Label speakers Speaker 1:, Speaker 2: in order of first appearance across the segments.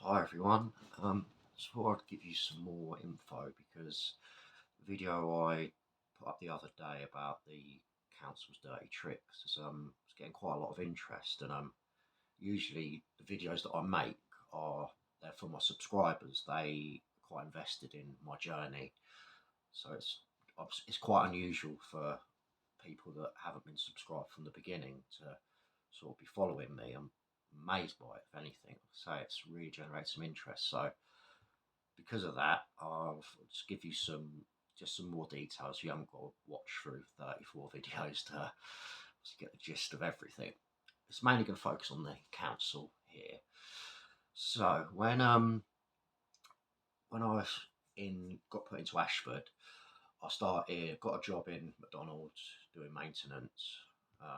Speaker 1: Hi everyone. Just thought I'd give you some more info because the video I put up the other day about the council's dirty tricks is getting quite a lot of interest, and usually the videos that I make are they're for my subscribers. They are quite invested in my journey, so it's quite unusual for people that haven't been subscribed from the beginning to sort of be following me. I'm amazed by it, if anything. Say it's really generated some interest. So because of that, I'll just give you some more details. You haven't got to watch through 34 videos to get the gist of everything. It's mainly going to focus on the council here. So when I was got put into Ashford, got a job in McDonald's doing maintenance.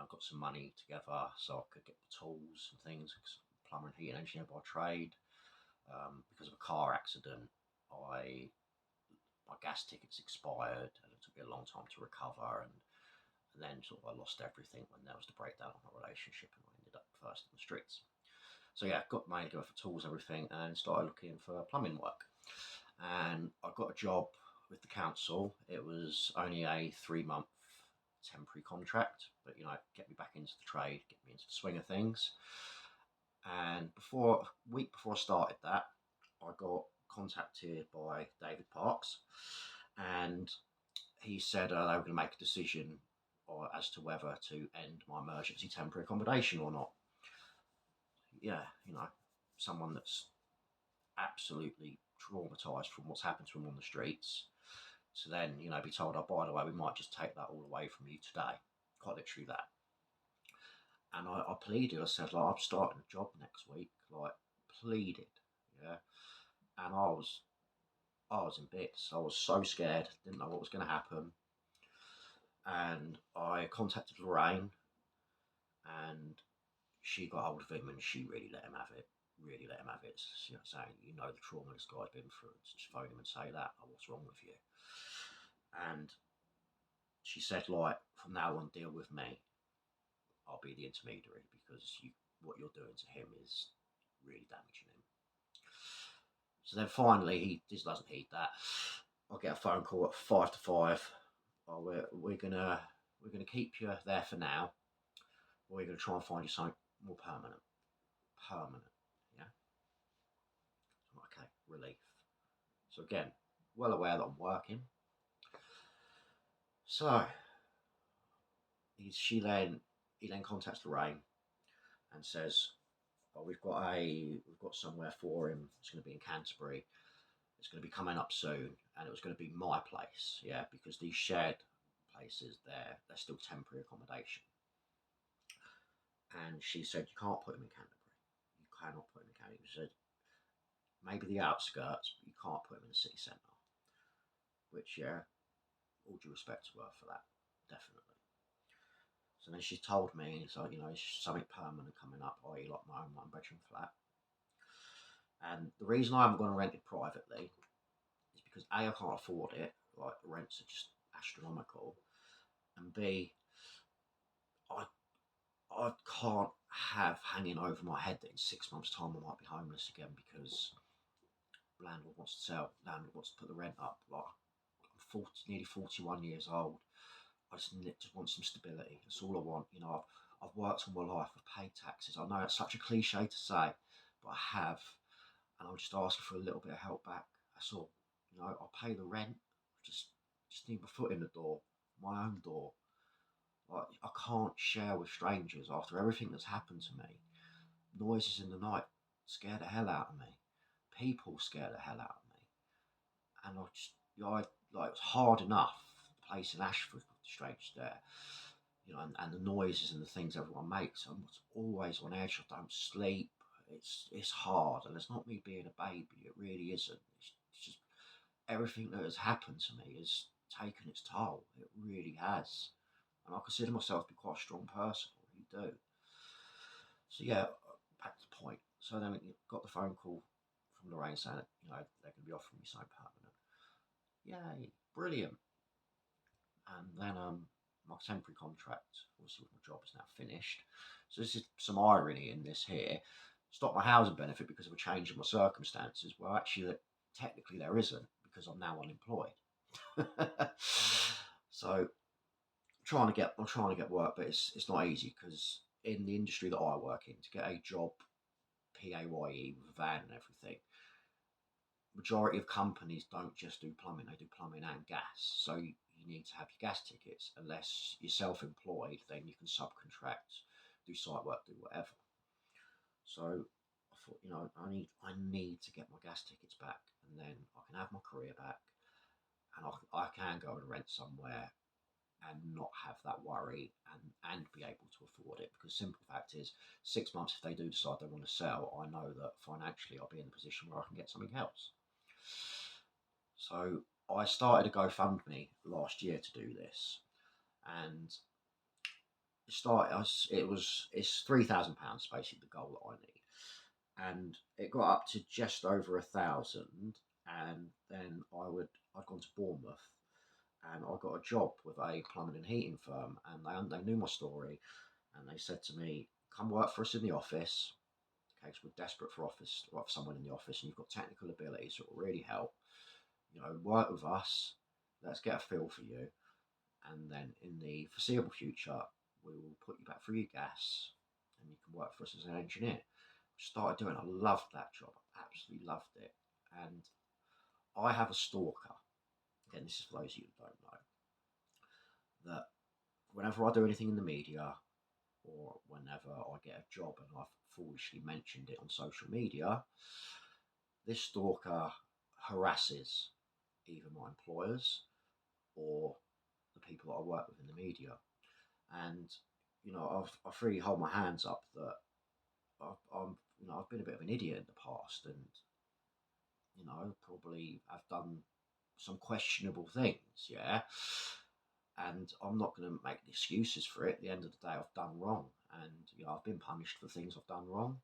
Speaker 1: Got some money together so I could get the tools and things. Plumber and heating engineer by trade. Because of a car accident, my gas tickets expired, and it took me a long time to recover. And then sort of I lost everything when there was the breakdown of my relationship, and I ended up first in the streets. So yeah, got money together for tools, everything, and started looking for plumbing work. And I got a job with the council. It was only a 3-month temporary contract, but get me back into the trade, get me into the swing of things. And a week before I started that, I got contacted by David Parks, and he said they were going to make a decision as to whether to end my emergency temporary accommodation or not. Yeah, someone that's absolutely traumatised from what's happened to him on the streets, to then, be told, oh, by the way, we might just take that all away from you today. Quite literally that. And I pleaded. I said, I'm starting a job next week. Pleaded, yeah. And I was in bits. I was so scared. Didn't know what was going to happen. And I contacted Lorraine, and she got hold of him, and she really let him have it. Really let him have it. Saying, the trauma this guy's been through. Just phone him and say that. Oh, what's wrong with you? And she said, from now on, deal with me. I'll be the intermediary because what you're doing to him is really damaging him. So then finally, he just doesn't heed that. I'll get a phone call at 5 to 5. Oh, we're gonna keep you there for now. Or we're gonna try and find you something more permanent. Yeah. Okay, relief. So again, well aware that I'm working. So he then contacts Lorraine and says, "Oh, we've got somewhere for him. It's going to be in Canterbury. It's going to be coming up soon, and it was going to be my place, yeah, because these shared places they're still temporary accommodation." And she said, "You can't put him in Canterbury. You cannot put him in Canterbury." She said, "Maybe the outskirts, but you can't put him in the city centre." Which, yeah, all due respect to her for that, definitely. So then she told me, it's like, it's something permanent coming up, i.e. like my own one-bedroom flat. And the reason I haven't gone and rented privately is because A, I can't afford it. Like, the rents are just astronomical. And B, I can't have hanging over my head that in 6 months' time I might be homeless again because landlord wants to sell, landlord wants to put the rent up. Like, I'm nearly 41 years old. I just want some stability. That's all I want. I've worked all my life. I've paid taxes. I know it's such a cliche to say, but I have. And I'm just asking for a little bit of help back. That's all. I'll pay the rent. Just need my foot in the door, my own door. Like, I can't share with strangers after everything that's happened to me. Noises in the night scare the hell out of me. People scare the hell out of me. And it's hard enough. The place in Ashford with the strangers there, and the noises and the things everyone makes. I'm always on edge. I don't sleep. It's hard, and it's not me being a baby. It really isn't. It's just everything that has happened to me has taken its toll. It really has. And I consider myself to be quite a strong person. I really do. So yeah, back to the point. So then I got the phone call from Lorraine saying that, they're going to be offering me something permanent. Yay, brilliant. And then my temporary contract, obviously with my job, is now finished. So this is some irony in this here. stop my housing benefit because of a change in my circumstances. Well, actually, technically there isn't, because I'm now unemployed. So I'm trying to get work, but it's not easy, because in the industry that I work in, to get a job PAYE with a van and everything, majority of companies don't just do plumbing; they do plumbing and gas. So you need to have your gas tickets. Unless you're self-employed, then you can subcontract, do site work, do whatever. So I thought, I need to get my gas tickets back, and then I can have my career back, and I can go and rent somewhere and not have that worry, and be able to afford it. Because simple fact is, 6 months, if they do decide they want to sell, I know that financially I'll be in a position where I can get something else. So I started a GoFundMe last year to do this, and it's £3,000 basically the goal that I need, and it got up to just over 1,000, and then I'd gone to Bournemouth, and I got a job with a plumbing and heating firm, and they knew my story, and they said to me, "Come work for us in the office. Okay, because we're desperate for someone in the office, and you've got technical abilities that will really help. Work with us. Let's get a feel for you, and then in the foreseeable future, we will put you back through your gas, and you can work for us as an engineer." Started doing. I loved that job. I absolutely loved it, and I have a stalker. Again, this is for those of you who don't know, that whenever I do anything in the media, or whenever I get a job and I've foolishly mentioned it on social media, this stalker harasses either my employers or the people that I work with in the media. And I've really hold my hands up that I've been a bit of an idiot in the past, and probably I've done some questionable things, yeah. And I'm not going to make excuses for it. At the end of the day, I've done wrong, and I've been punished for things I've done wrong,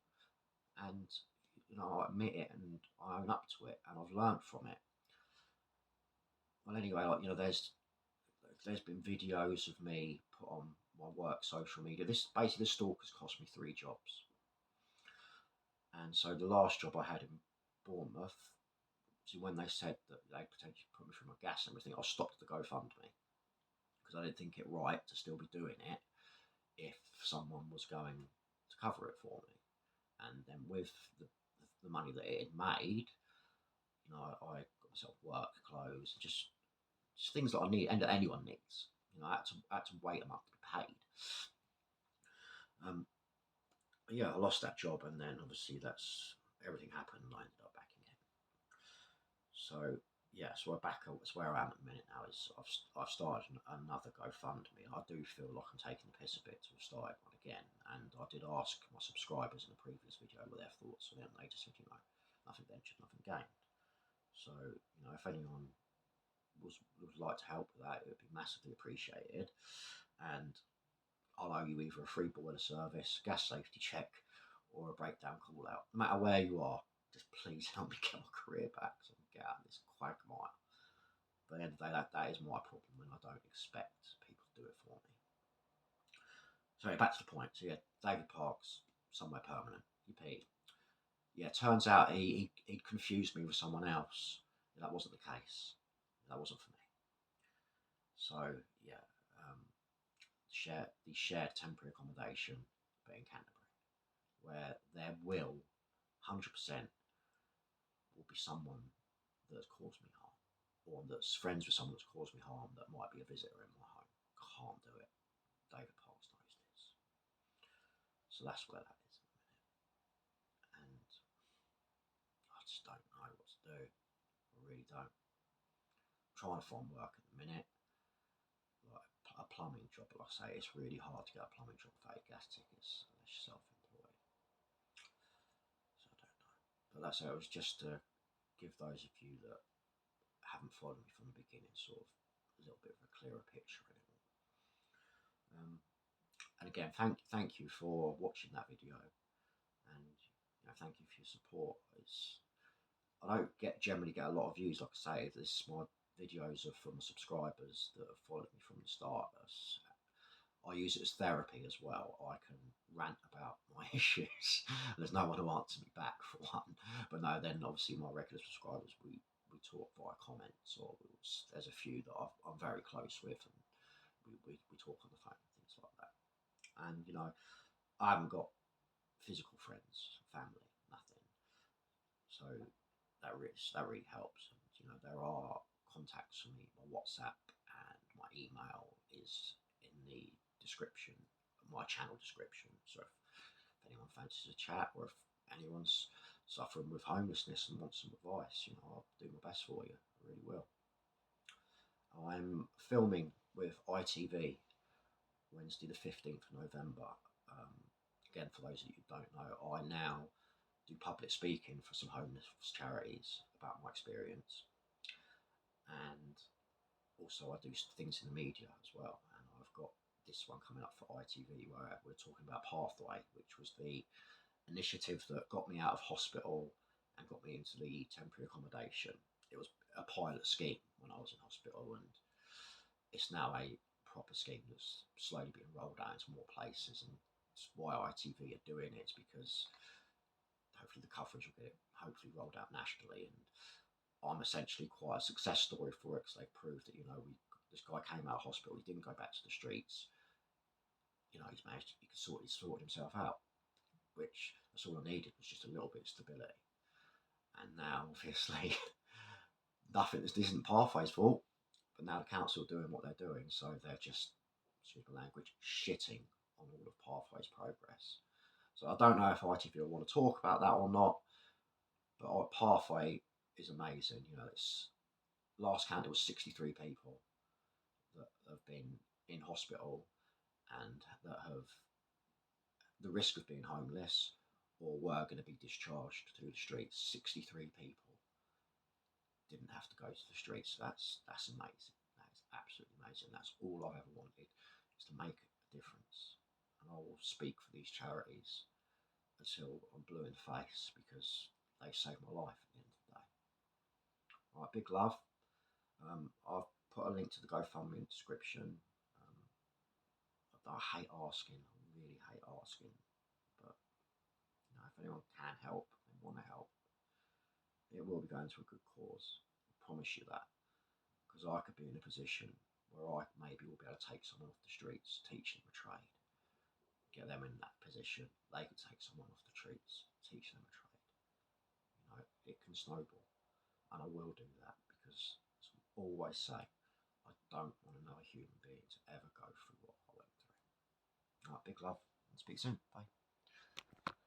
Speaker 1: and I admit it and I own up to it, and I've learned from it. Well, anyway, there's been videos of me put on my work social media. This basically, the stalkers cost me 3 jobs, and so the last job I had in Bournemouth. So when they said that they potentially put me through my gas and everything, I stopped the GoFundMe, because I didn't think it right to still be doing it if someone was going to cover it for me. And then with the money that it had made, I got myself work, clothes, just things that I need and that anyone needs. I had to wait a month to be paid. Yeah, I lost that job, and then obviously everything happened, and I ended up back again. So yeah, so that's where I am at the minute now. Is I've started another GoFundMe. I do feel like I'm taking the piss a bit to have started one again, and I did ask my subscribers in a previous video what their thoughts on it, and they just said, nothing ventured, nothing gained. So if anyone would like to help with that, it would be massively appreciated. And I'll owe you either a free boiler service, gas safety check, or a breakdown call out. No matter where you are, just please help me get my career back so I can get out of this quagmire. But at the end of the day, that is my problem, and I don't expect people to do it for me. So back to the point. So yeah, David Parks, somewhere permanent. He Yeah, turns out he'd confused me with someone else. That wasn't the case. That wasn't for me. So yeah, the shared temporary accommodation, but in Canterbury, where there will 100% will be someone that has caused me harm, or that's friends with someone that's caused me harm that might be a visitor in my home. Can't do it. David Parks knows this. So that's where that is at the minute. And I just don't know what to do. I really don't. I'm trying to find work at the minute. Like a plumbing job, but like I say, it's really hard to get a plumbing job without gas tickets unless you're self-employed. So I don't know. But that's it. It was just to give those of you that haven't followed me from the beginning sort of a little bit of a clearer picture in it all. And again, thank you for watching that video, and thank you for your support. I don't generally get a lot of views, like I say. My videos are from subscribers that have followed me from the start. I use it as therapy as well. I can rant about my issues. There's no one to answer me back for one. But no, then obviously my regular subscribers, we talk via comments, or there's a few that I'm very close with, and we talk on the phone and things like that. And I haven't got physical friends, family, nothing. So that really helps. And there are contacts for me. My WhatsApp and my email is in the description, my channel description. So if anyone fancies a chat, or if anyone's suffering with homelessness and wants some advice, I'll do my best for you. I really will. I'm filming with ITV Wednesday the 15th of November. Um, Again, for those of you who don't know, I now do public speaking for some homeless charities about my experience, and also I do things in the media as well. And I've got this one coming up for ITV where we're talking about Pathway, which was the initiative that got me out of hospital and got me into the temporary accommodation. It was a pilot scheme when I was in hospital, and it's now a proper scheme that's slowly being rolled out into more places. And it's why ITV are doing it, because hopefully the coverage will get it hopefully rolled out nationally. And I'm essentially quite a success story for it, because they proved that this guy came out of hospital, he didn't go back to the streets. He's managed, he could sort himself out, which that's all I needed, was just a little bit of stability. And now, obviously, this isn't Pathway's fault, but now the council are doing what they're doing, so they're just, excuse my language, shitting on all of Pathway's progress. So I don't know if ITV will want to talk about that or not, but Pathway is amazing. It's last count, it was 63 people that have been in hospital and that have the risk of being homeless or were going to be discharged to the streets. 63 people didn't have to go to the streets. So that's amazing. That is absolutely amazing. That's all I've ever wanted, is to make a difference. And I will speak for these charities until I'm blue in the face, because they saved my life at the end of the day. All right, big love. I've put a link to the GoFundMe in the description. I hate asking. I really hate asking. But if anyone can help and want to help, it will be going to a good cause. I promise you that. Because I could be in a position where I maybe will be able to take someone off the streets, teach them a trade, get them in that position. They could take someone off the streets, teach them a trade. It can snowball, and I will do that, because as I always say, I don't want another human being to ever go through what I went through. All right, big love, and speak soon. Bye.